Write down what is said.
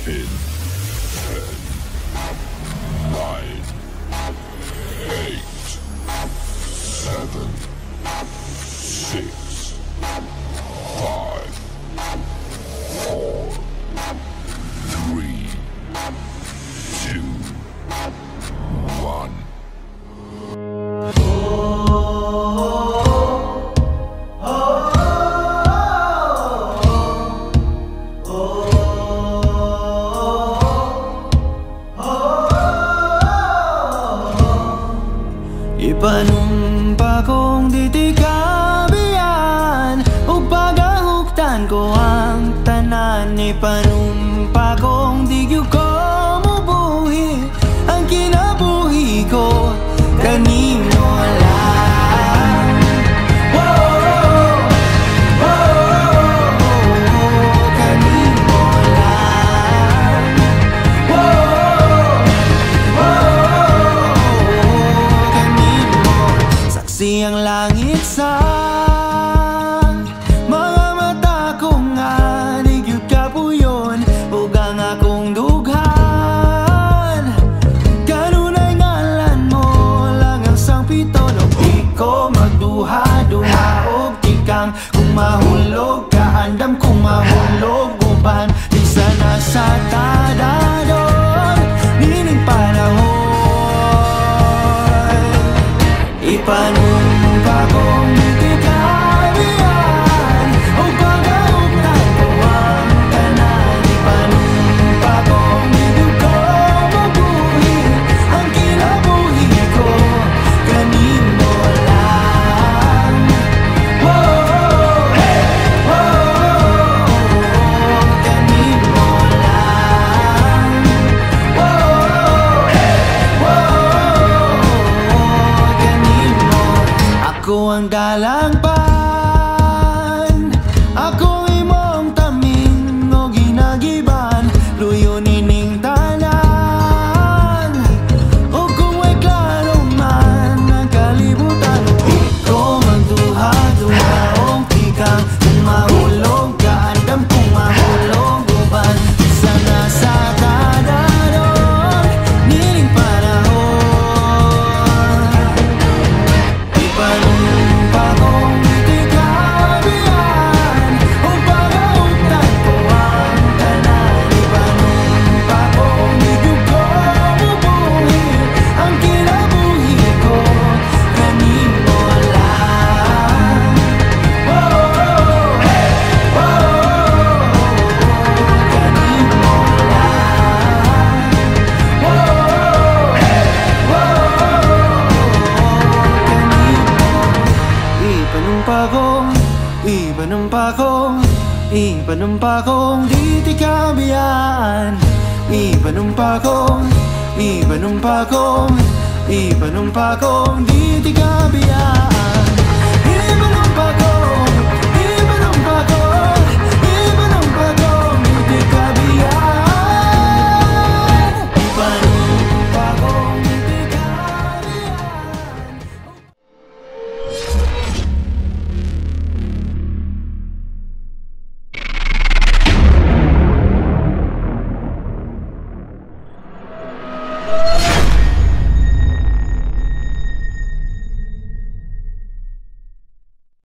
In 10, 9, 8, 7, 6, 5, 4, 3, 2, 1. Ipanumpa kong ditikabian o pagahuktan ko ang tanan. Ipanumpa kong digyo ko mubuhi ang kinabuhi ko kanino lang. Kanino lang. Siyang langit sa mga mata ko nga nagyud ka puyon ug ang akong dughan. Kanunay ngalan mo lang ang sangpito no di ko magduha-duha og tikang kung mahulog ka andam kung mahulog uban di sana sa tadadon nining panahon. Ipanumpa kong ditikabian o pagahuktan ko ang tanan. Ipanumpa kong digyo ko mabuhi ang kinabuhi ko kanino lang. Kanino lang. Ako ang dalangpan, ako imong taming o ginagiban, luyo nining tanan. O kung may klaro man ang kalibutan, di ko magduha-duha o tikang kung mahulog ka andam kung mahulog uban sana sa tadadon nining panahon. Ipanumpa kong ditikabian o pagahuktan ko ang tanan. Ipanumpa kong digyo ko mubuhi ang kinabuhi ko kanino lang. Ipanumpa kong ditikabian. Ipanumpa kong ditikabian.